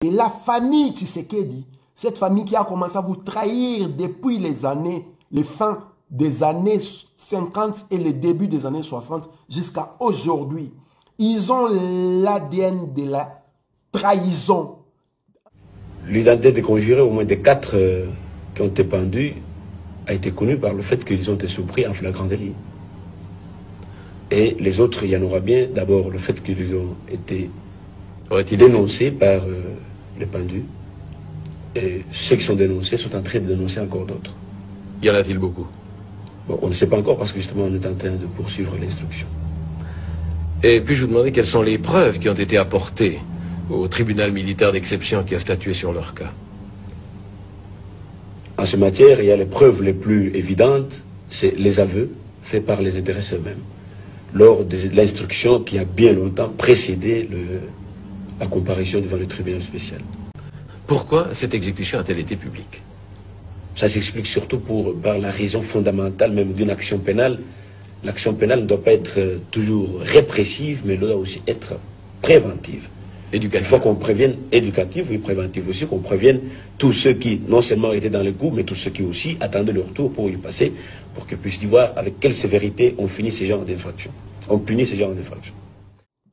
Et la famille Tshisekedi, cette famille qui a commencé à vous trahir depuis les fins des années 50 et le début des années 60 jusqu'à aujourd'hui, ils ont l'ADN de la trahison. L'identité des conjurés, au moins des 4 qui ont été pendus, a été connue par le fait qu'ils ont été surpris en flagrant délit. Et les autres, il y en aura bien. D'abord, le fait qu'ils ont été dénoncés par les pendus. Et ceux qui sont dénoncés sont en train de dénoncer encore d'autres. Y en a-t-il beaucoup? Bon, on ne sait pas encore parce que justement on est en train de poursuivre l'instruction. Et puis-je vous demander quelles sont les preuves qui ont été apportées au tribunal militaire d'exception qui a statué sur leur cas? En ce matière, il y a les preuves les plus évidentes, c'est les aveux faits par les intéressés eux-mêmes, lors de l'instruction qui a bien longtemps précédé la comparution devant le tribunal spécial. Pourquoi cette exécution a-t-elle été publique? Ça s'explique surtout par la raison fondamentale même d'une action pénale. L'action pénale ne doit pas être toujours répressive, mais elle doit aussi être préventive. Éducative. Il faut qu'on prévienne, éducative, oui, préventive aussi, qu'on prévienne tous ceux qui, non seulement étaient dans le coup, mais tous ceux qui aussi attendaient leur tour pour y passer, pour qu'ils puissent voir avec quelle sévérité on finit ces genres d'infractions. On punit ces genres d'infractions.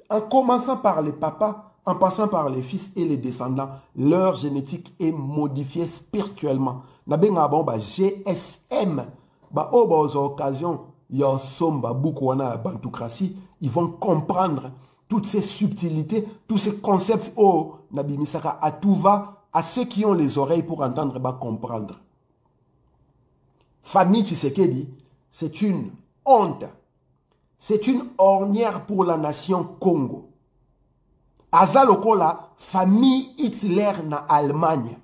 En commençant par les papas, en passant par les fils et les descendants, leur génétique est modifiée spirituellement. Nabenga bon ba GSM, ba aux occasions, ya somba bukwana bantoukrasi, ils vont comprendre toutes ces subtilités, tous ces concepts au Nabi Misaka à tout va, à ceux qui ont les oreilles pour entendre, bah comprendre. Famille Tshisekedi, c'est une honte. C'est une ornière pour la nation Congo. Azalokola, famille Hitler na Allemagne.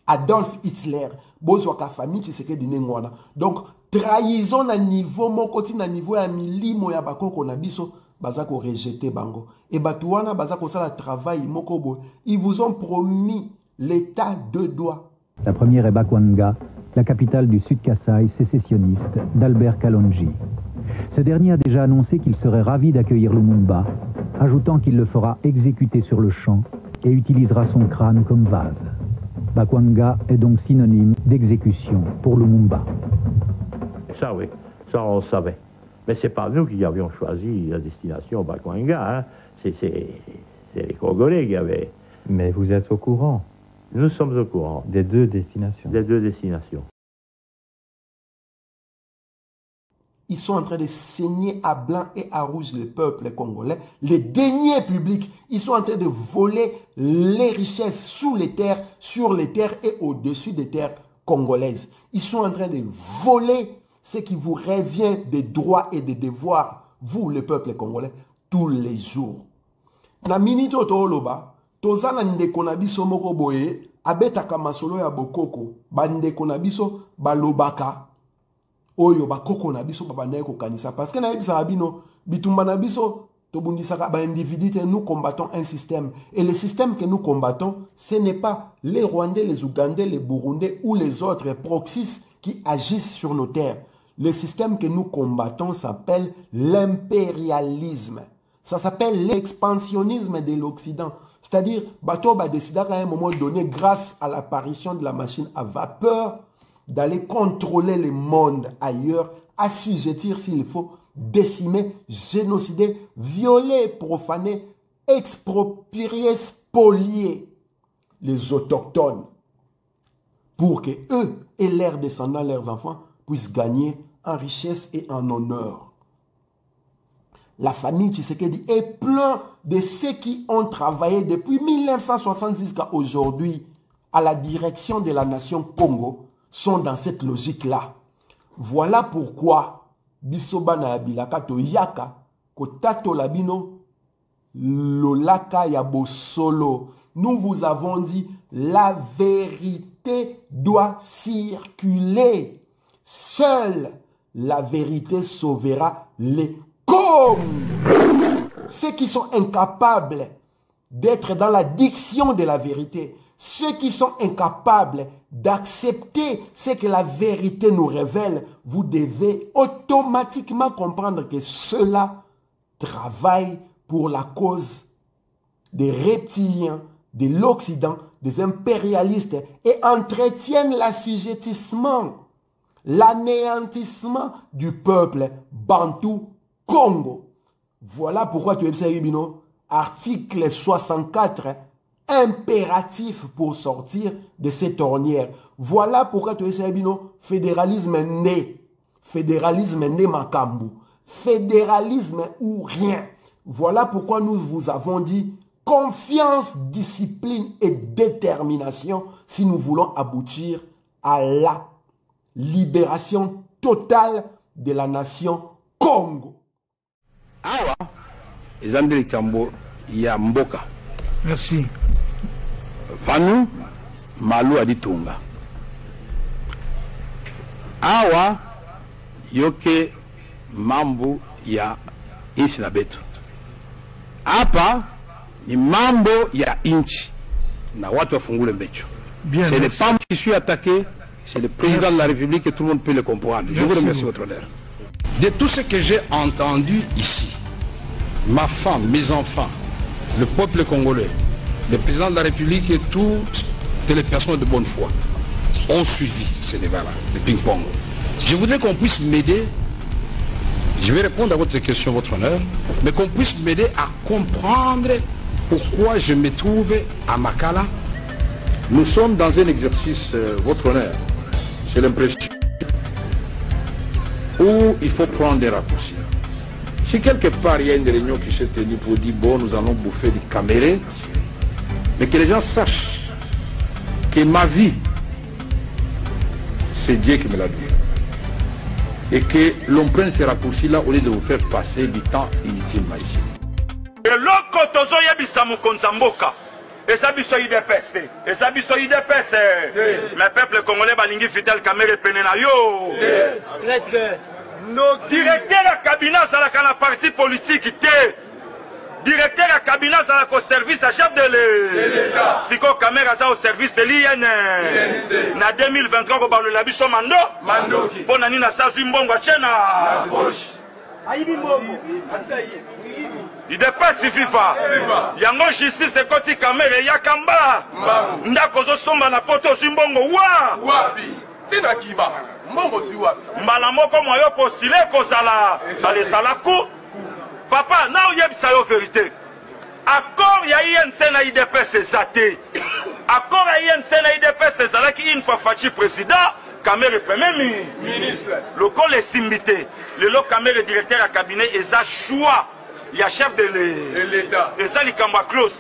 Adolf Hitler, bozwaka famille Tshisekedi nengwana. Donc, trahison na niveau, mokoti na niveau ya milimo ya bakoko na biso, bazako rejeté bango. Et batouana bazako sala travail mokobo. Ils vous ont promis l'état de droit. La première est Bakwanga, la capitale du Sud-Kasaï sécessionniste d'Albert Kalonji. Ce dernier a déjà annoncé qu'il serait ravi d'accueillir Lumumba, ajoutant qu'il le fera exécuter sur le champ et utilisera son crâne comme vase. Bakwanga est donc synonyme d'exécution pour Lumumba. Ça oui, ça on savait. Mais ce n'est pas nous qui avions choisi la destination Bakwanga, hein. C'est les Congolais qui avaient... Mais vous êtes au courant? Nous sommes au courant. Des 2 destinations? Des 2 destinations. Ils sont en train de saigner à blanc et à rouge le peuple congolais. Les deniers publics, ils sont en train de voler les richesses sous les terres, sur les terres et au-dessus des terres congolaises. Ils sont en train de voler ce qui vous revient des droits et des devoirs, vous, le peuple congolais, tous les jours. Na minito toloba, tozana ndeko na biso moko boye, abetaka masolo ya bokoko, bandeko na biso balobaka. Oyo bakoko na biso babanaye kokanisa parce que na yebisa bino bitumba na biso tobundisaka ba individu, nous combattons un système et le système que nous combattons ce n'est pas les Rwandais, les Ougandais, les Burundais ou les autres proxys qui agissent sur nos terres. Le système que nous combattons s'appelle l'impérialisme. Ça s'appelle l'expansionnisme de l'Occident. C'est-à-dire, bateau ba décida à un moment donné, grâce à l'apparition de la machine à vapeur, d'aller contrôler le monde ailleurs, assujettir s'il faut, décimer, génocider, violer, profaner, exproprier, spolier les autochtones pour que eux et leurs descendants, leurs enfants, puissent gagner en richesse et en honneur. La famille Tshisekedi est plein de ceux qui ont travaillé depuis 1960 jusqu'à aujourd'hui à la direction de la nation Congo, sont dans cette logique-là. Voilà pourquoi bisoba na bilaka to yaka kotato labino lolaka ya bosolo. Nous vous avons dit la vérité doit circuler. Seule la vérité sauvera les Congo. Ceux qui sont incapables d'être dans la diction de la vérité, ceux qui sont incapables d'accepter ce que la vérité nous révèle, vous devez automatiquement comprendre que ceux-là travaillent pour la cause des reptiliens, de l'Occident, des impérialistes, et entretiennent l'assujettissement, l'anéantissement du peuple bantou Congo. Voilà pourquoi tu es Bino, article 64, impératif pour sortir de cette ornière. Voilà pourquoi tu es Bino, fédéralisme né Makambu, fédéralisme ou rien. Voilà pourquoi nous vous avons dit confiance, discipline et détermination si nous voulons aboutir à la libération totale de la nation Congo. Awa, Ezandeli Kambo, ya Mboka. Merci. Vanu, Malou Aditunga. Awa, yoke mambo ya inchi na betu. Hapa ni mambo ya inchi na watu wafungule mbecho. C'est le PAM qui suis attaqué, c'est le président de la République et tout le monde peut le comprendre. Je vous remercie, votre honneur. De tout ce que j'ai entendu ici, ma femme, mes enfants, le peuple congolais, le président de la République et toutes les personnes de bonne foi ont suivi ce débat-là, le ping-pong. Je voudrais qu'on puisse m'aider, je vais répondre à votre question, votre honneur, mais qu'on puisse m'aider à comprendre pourquoi je me trouve à Makala. Nous sommes dans un exercice, votre honneur, j'ai l'impression, où il faut prendre des raccourcis. Si quelque part il y a une réunion qui s'est tenue pour dire bon, nous allons bouffer du caméré, mais que les gens sachent que ma vie, c'est Dieu qui me l'a dit. Et que l'on prenne ces raccourcis-là au lieu de vous faire passer du temps inutilement ici. Et ça biso IDPS, et ça biso IDPS, mais peuple congolais balingi Fidel Kamere penena yo. Directeur à cabinet à la partie politique, directeur à cabinet à la service à chef de l'État. Si ko Kamera ça au service de l'IN. Na 2023 ko balo la biso mando. Bon nani na sa zimbongo chena. Ayibi mbongo. Il dépasse FIFA. Yango justice koti Kamere yakamba. Ndako zo somba na poto zimbongo wa. Wapi. Tina kiba. Mbongo si wapi. Mbala moko moyo postile kozala. Bale sala ku. Papa, na oyebisa yo vérité. Accord ya INC na IDPS zate. Accord ya INC na IDPS zalaki une fois Fachi président. Kamere premier ministre. Le col est simbité. Le lo Kamere directeur à cabinet et ça choix. Il y a chef de l'État. Et ça, il y a close.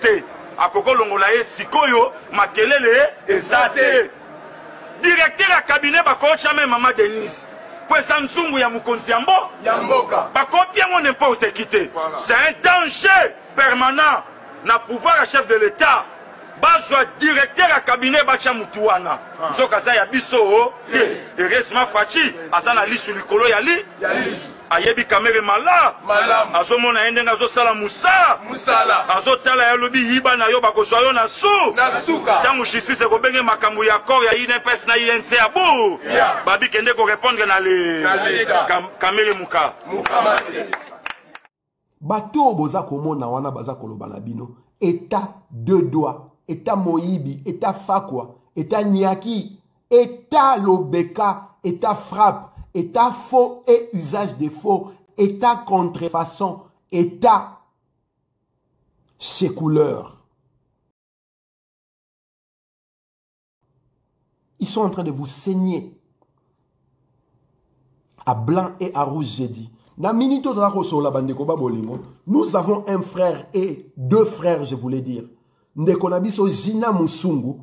À Koko Longolaye, Sikoyo, Makelele, et Zate. Directeur à cabinet, Bako Chame Mama Denis. Pour Samsung, ya Mukonsi Yamboka. Bako bien mon n'importe quitter. C'est un danger permanent. Na pouvoir à chef de l'État. Bazwa directeur à cabinet, Bacha Mutuana. Zokaza Yabiso, et Resma Fachi, Azana Li sur le colo Yali. Ayebi Kamere Malam Azo mona ende nazo sala Musala Azo tala ya lobi hiba na yo bakoswa yo na suka Tangu justice ko benge makambu ya kor ya INPS na INC abu Babi kende ko répondre na le Kamere Muka Bato boza komona wana baza koloba na bino État deux doigts État Moyibi État Fakwa État Niaki État Lobeka État Frappe État faux et usage des faux, État contrefaçon, État sécouleur. Ils sont en train de vous saigner à blanc et à rouge, j'ai dit. Nous avons un frère et deux frères, je voulais dire. Ndekonabiso Jina Musungu,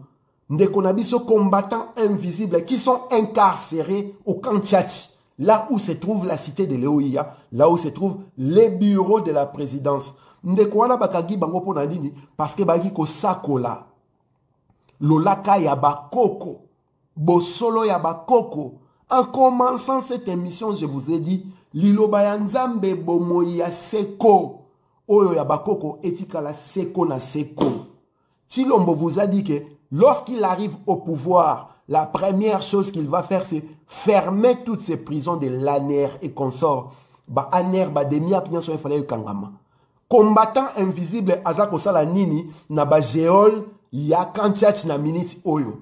Ndekonabiso combattants invisibles qui sont incarcérés au camp Tchatch, là où se trouve la cité de Léoïa, là où se trouvent les bureaux de la présidence. Ndekwana bakagi bango pona nini parce que bagi ko sakola. Lolaka ya bakoko, bosolo ya bakoko. En commençant cette émission, je vous ai dit Liloba ya Nzambe bomoya seko. Oyo ya bakoko etikala seko na seko. Chilombo vous a dit que lorsqu'il arrive au pouvoir, la première chose qu'il va faire, c'est fermer toutes ces prisons de l'ANER et consorts. Ba ANER, ba demi apignon so fallait kangama. Combattant invisible azako sala nini na ba géol ya kantiati na minute oyo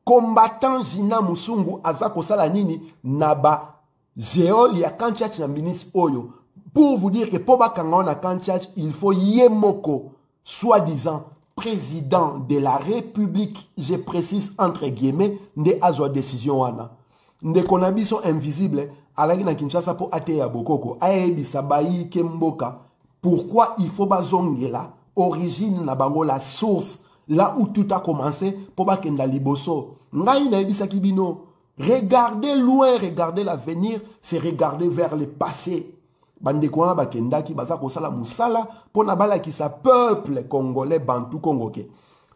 combattant Jina Musungu aza kosala nini na ba géol ya kantiati na minute oyo pour vous dire que po bakanga na kantiati il faut yemoko soi-disant président de la République, je précise entre guillemets, nde azwa décision wana. Nde konabiso invisible, alagi na Kinshasa po ate ya bokoko, ayebisa bayi kemboka. Pourquoi il faut bazongela, origine na bango, la source, là où tout a commencé, po bakenda liboso. Ngai na ebisa kibino, regarder loin, regarder l'avenir, c'est regarder vers le passé. Bandekwana bakendaki baza kosala musala pona bala ki sa peuple congolais bantou congoké.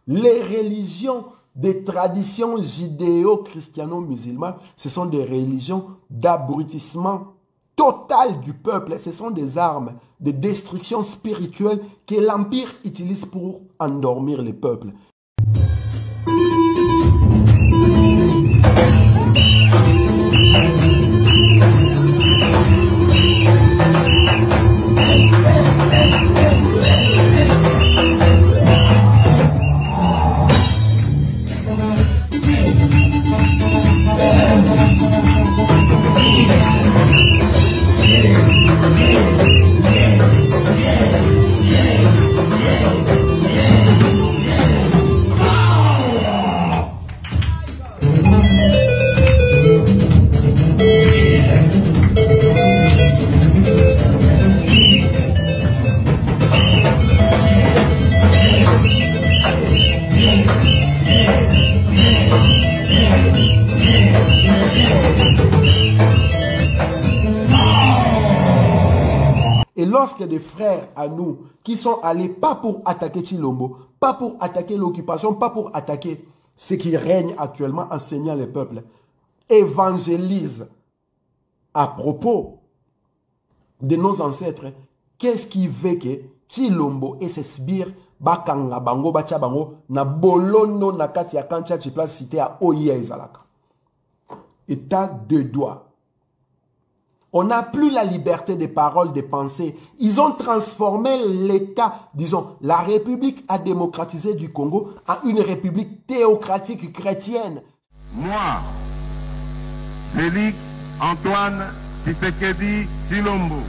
Les religions des traditions judéo-christiano-musulmanes, ce sont des religions d'abrutissement total du peuple. Ce sont des armes de destruction spirituelle que l'Empire utilise pour endormir les peuples. Et lorsque des frères à nous qui sont allés pas pour attaquer Chilombo, pas pour attaquer l'occupation, pas pour attaquer ce qui règne actuellement, enseignant les peuples, évangélisent à propos de nos ancêtres, qu'est-ce qui veut que Chilombo et ses sbires bakanga bango bacha bango na bolono na kati ya kancha chi place cité à Oya Ezalaka. État de droit. On n'a plus la liberté de parole, de penser. Ils ont transformé l'État, disons, la République a démocratisé du Congo en une république théocratique chrétienne. Moi, Félix Antoine Tshisekedi Tshilombo,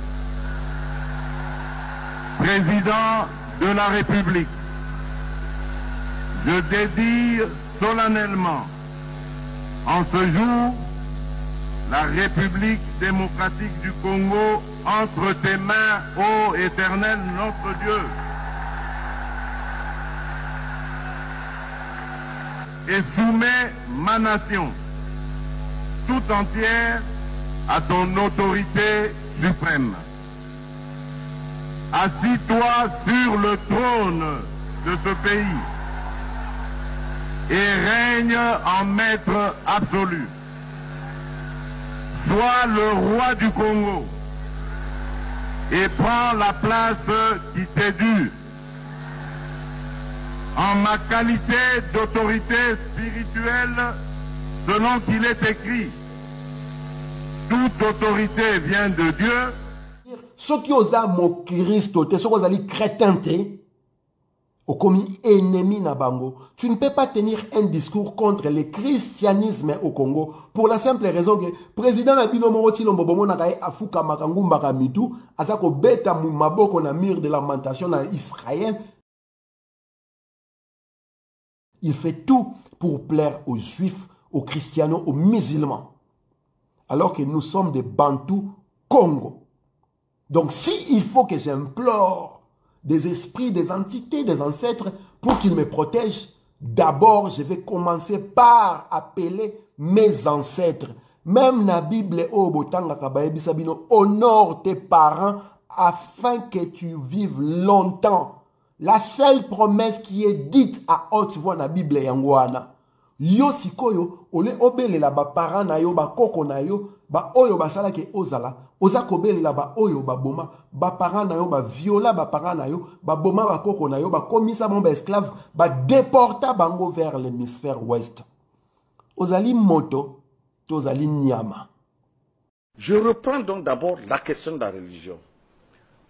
président de la République, je dédie solennellement en ce jour la République démocratique du Congo entre tes mains, ô Éternel notre Dieu. Et soumets ma nation tout entière à ton autorité suprême. Assis-toi sur le trône de ce pays et règne en maître absolu. Sois le roi du Congo et prends la place qui t'est due. En ma qualité d'autorité spirituelle, selon qu'il est écrit, toute autorité vient de Dieu. Ceux qui osent mon Christ, ceux qui osent crétin, au commis ennemi na bango. Tu ne peux pas tenir un discours contre le christianisme au Congo pour la simple raison que le président Nabino Moro Tshilombo Bomo nakaye afuka makangumba kamitu azako beta maboko na mur de lamentation na Israël. Il fait tout pour plaire aux juifs, aux christianos, aux musulmans. Alors que nous sommes des Bantous Congo. Donc s'il faut que j'implore des esprits, des entités, des ancêtres, pour qu'ils me protègent, d'abord, je vais commencer par appeler mes ancêtres. Même la Bible, honore tes parents afin que tu vives longtemps. La seule promesse qui est dite à haute voix dans la Bible est Yangwana. Yo sikoyo, ole obelela ba parents na yo, ba koko na yo, ba oyo basala ke ozala. Oza kobelela ba oyo ba boma, ba parents na yo, ba viola ba parents na yo, ba boma ba koko na yo, ba komisa ba esclave, ba déporta bango vers l'hémisphère ouest. Ozali moto, tozali nyama. Je reprends donc d'abord la question de la religion.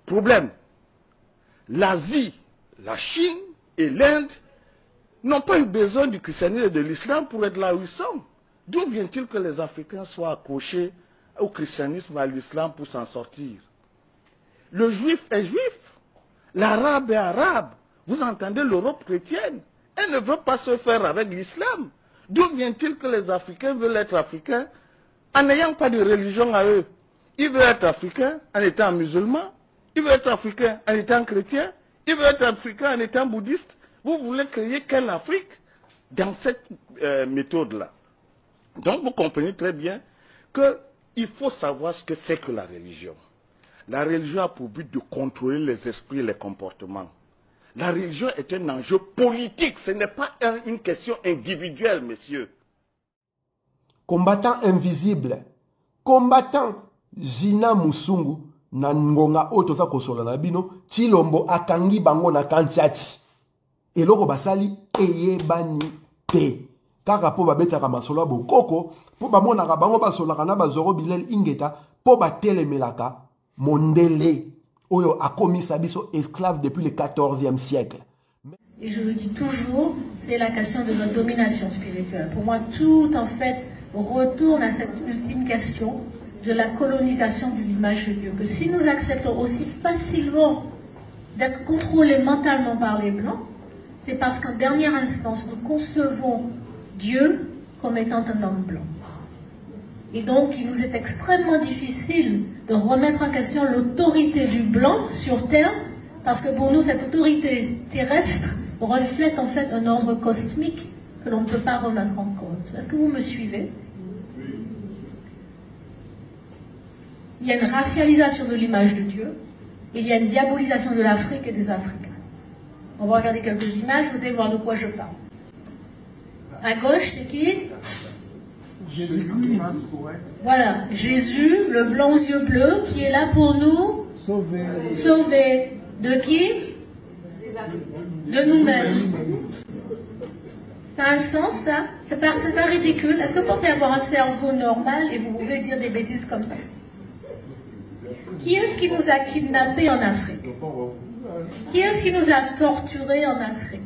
Problème, l'Asie, la Chine et l'Inde n'ont pas eu besoin du christianisme et de l'islam pour être là où ils sont. D'où vient-il que les Africains soient accrochés au christianisme et à l'islam pour s'en sortir? Le juif est juif, l'arabe est arabe. Vous entendez l'Europe chrétienne? Elle ne veut pas se faire avec l'islam. D'où vient-il que les Africains veulent être africains en n'ayant pas de religion à eux? Ils veulent être africains en étant musulmans, ils veulent être africains en étant chrétiens, ils veulent être africains en étant bouddhistes. Vous voulez créer quelle Afrique dans cette méthode-là? Donc vous comprenez très bien qu'il faut savoir ce que c'est que la religion. La religion a pour but de contrôler les esprits et les comportements. La religion est un enjeu politique, ce n'est pas une question individuelle, messieurs. Combattant invisible, combattant Jina Musungu, na ngonga otoza kosola na bino, Chilombo akangi bango na kanchachi. Eloko basali eyebani te. Kaka po babetaka masolo bokoko, po bamonaka bango basolaka na bazoro Bilel Ingeta, po batelemelaka mondele. Oyo akomisa biso esclave depuis le 14e siècle. Et je le dis toujours, c'est la question de notre domination spirituelle. Pour moi, tout en fait retourne à cette ultime question de la colonisation de l'image de Dieu. Que si nous acceptons aussi facilement d'être contrôlés mentalement par les Blancs, c'est parce qu'en dernière instance, nous concevons Dieu comme étant un homme blanc. Et donc, il nous est extrêmement difficile de remettre en question l'autorité du blanc sur terre, parce que pour nous, cette autorité terrestre reflète en fait un ordre cosmique que l'on ne peut pas remettre en cause. Est-ce que vous me suivez? Il y a une racialisation de l'image de Dieu, il y a une diabolisation de l'Afrique et des Africains. On va regarder quelques images, vous allez voir de quoi je parle. À gauche, c'est qui? Jésus. Voilà, Jésus, le blanc aux yeux bleus, qui est là pour nous sauver. Sauver. De qui? De nous-mêmes. Ça a un sens, ça? C'est pas ridicule. Est-ce que vous pensez avoir un cerveau normal et vous pouvez dire des bêtises comme ça? Qui est-ce qui nous a kidnappés en Afrique? Qui est-ce qui nous a torturés en Afrique?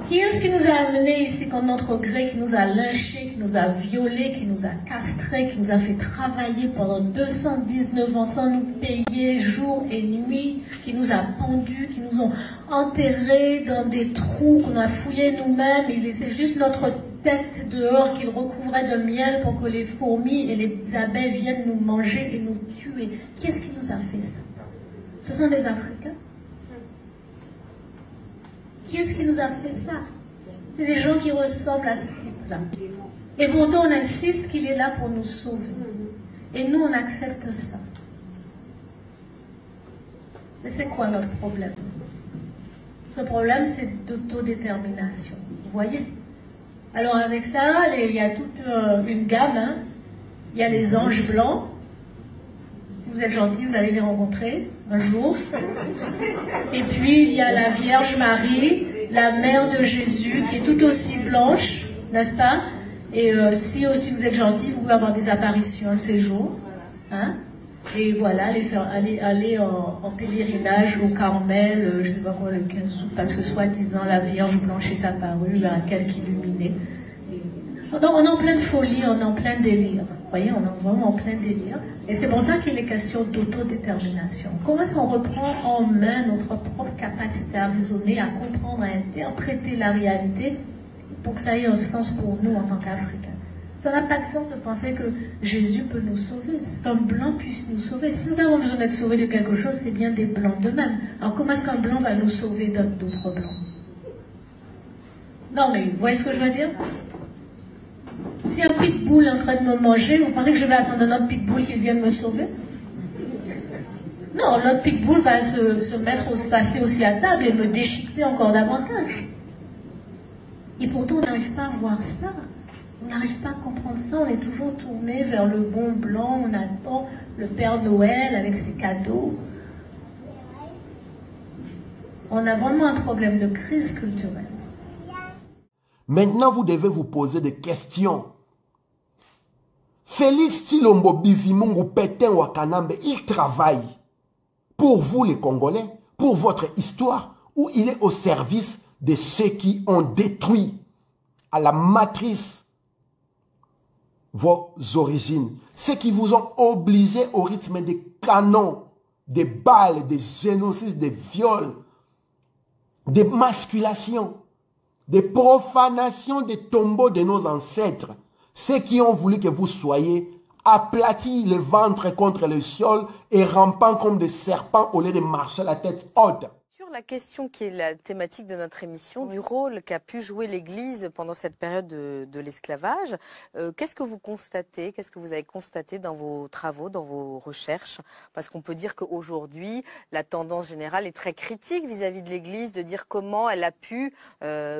Qui est-ce qui nous a amenés ici contre notre gré, qui nous a lynchés, qui nous a violés, qui nous a castrés, qui nous a fait travailler pendant 219 ans sans nous payer jour et nuit, qui nous a pendus, qui nous ont enterrés dans des trous qu'on a fouillés nous-mêmes, et laissé juste notre tête dehors qu'ils recouvraient de miel pour que les fourmis et les abeilles viennent nous manger et nous tuer. Qui est-ce qui nous a fait ça? Ce sont des Africains. Qui est-ce qui nous a fait ça? C'est des gens qui ressemblent à ce type-là. Et pourtant, on insiste qu'il est là pour nous sauver. Et nous, on accepte ça. Mais c'est quoi notre problème? Ce problème, c'est d'autodétermination. Vous voyez? Alors, avec ça, il y a toute une gamme. Hein. Il y a les anges blancs. Si vous êtes gentil, vous allez les rencontrer un jour. Et puis, il y a la Vierge Marie, la mère de Jésus, qui est tout aussi blanche, n'est-ce pas? Et si aussi vous êtes gentil, vous pouvez avoir des apparitions de ces jours. Hein? Et voilà, aller en pèlerinage au Carmel, je ne sais pas quoi, le 15 août, parce que soi-disant la Vierge blanche est apparue, un quelque illuminé. On est en pleine folie, on est en plein délire. Vous voyez, on est vraiment en plein délire. Et c'est pour ça qu'il est question d'autodétermination. Comment est-ce qu'on reprend en main notre propre capacité à raisonner, à comprendre, à interpréter la réalité pour que ça ait un sens pour nous en tant qu'Africains? Ça n'a pas de sens de penser que Jésus peut nous sauver, qu'un blanc puisse nous sauver. Si nous avons besoin d'être sauvés de quelque chose, c'est bien des blancs d'eux-mêmes. Alors comment est-ce qu'un blanc va nous sauver d'autres blancs? Non mais vous voyez ce que je veux dire? Si un pitbull est en train de me manger, vous pensez que je vais attendre un autre pitbull qui vienne me sauver? Non, l'autre pitbull va se passer aussi à table et me déchiqueter encore davantage. Et pourtant, on n'arrive pas à voir ça. On n'arrive pas à comprendre ça. On est toujours tourné vers le bon blanc. On attend le Père Noël avec ses cadeaux. On a vraiment un problème de crise culturelle. Maintenant, vous devez vous poser des questions. Félix Tshilombo Bizimungu Pétain Wakanambe, il travaille pour vous les Congolais, pour votre histoire, ou il est au service de ceux qui ont détruit à la matrice vos origines. Ceux qui vous ont obligé au rythme des canons, des balles, des génocides, des viols, des masculations, des profanations des tombeaux de nos ancêtres. Ceux qui ont voulu que vous soyez aplatis le ventre contre le sol et rampant comme des serpents au lieu de marcher la tête haute. Sur la question qui est la thématique de notre émission, du rôle qu'a pu jouer l'Église pendant cette période de l'esclavage, qu'est-ce que vous constatez, qu'est-ce que vous avez constaté dans vos travaux, dans vos recherches? Parce qu'on peut dire qu'aujourd'hui, la tendance générale est très critique vis-à-vis de l'Église, de dire comment elle a pu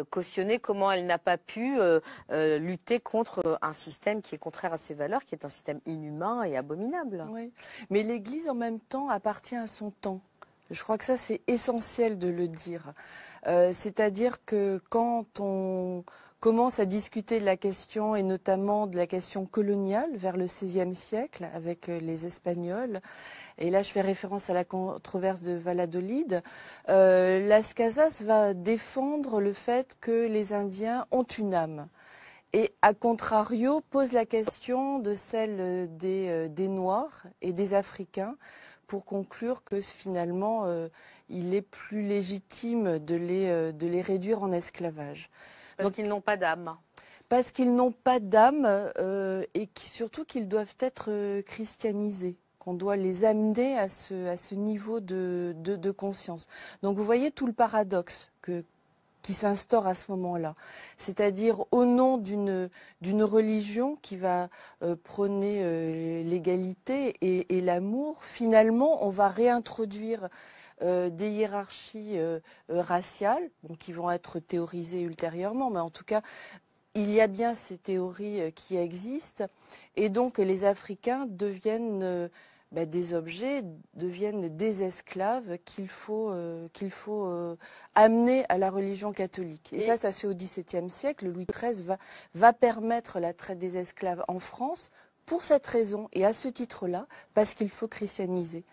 cautionner, comment elle n'a pas pu lutter contre un système qui est contraire à ses valeurs, qui est un système inhumain et abominable. Oui. Mais l'Église, en même temps, appartient à son temps. Je crois que ça, c'est essentiel de le dire. C'est-à-dire que quand on commence à discuter de la question, et notamment de la question coloniale, vers le XVIe siècle, avec les Espagnols, et là je fais référence à la controverse de Valladolid, Las Casas va défendre le fait que les Indiens ont une âme. Et à contrario, pose la question de celle des Noirs et des Africains, pour conclure que finalement, il est plus légitime de les réduire en esclavage. Parce qu'ils n'ont pas d'âme. Parce qu'ils n'ont pas d'âme et surtout qu'ils doivent être christianisés, qu'on doit les amener à ce niveau de conscience. Donc vous voyez tout le paradoxe qui s'instaure à ce moment-là. C'est-à-dire au nom d'une religion qui va prôner l'égalité et l'amour, finalement on va réintroduire des hiérarchies raciales, qui vont être théorisées ultérieurement, mais en tout cas il y a bien ces théories qui existent, et donc les Africains deviennent des objets, deviennent des esclaves qu'il faut amener à la religion catholique. Et ça se fait au XVIIe siècle. Louis XIII va permettre la traite des esclaves en France pour cette raison et à ce titre-là, parce qu'il faut christianiser.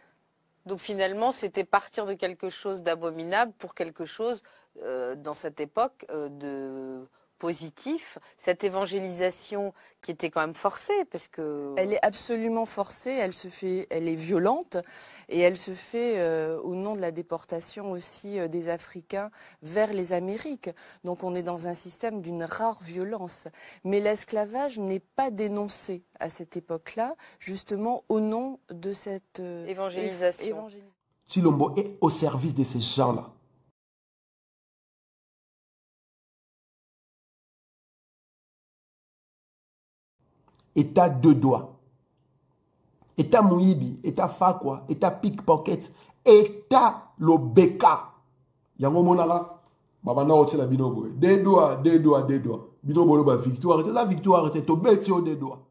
Donc finalement, c'était partir de quelque chose d'abominable pour quelque chose, dans cette époque, de positif, cette évangélisation qui était quand même forcée, parce que... Elle est absolument forcée, elle est violente, et elle se fait au nom de la déportation aussi des Africains vers les Amériques. Donc on est dans un système d'une rare violence. Mais l'esclavage n'est pas dénoncé à cette époque-là, justement au nom de cette évangélisation. Tshilombo est au service de ces gens-là. État deux doigts. État Mouibi, État Fakwa, État Pickpocket, État Lobeka. Yango monara, babana oche la binobo. Deux doigts, deux doigts, deux doigts. Binobo loba victoire. C'est la victoire, c'est to betio deux doigts.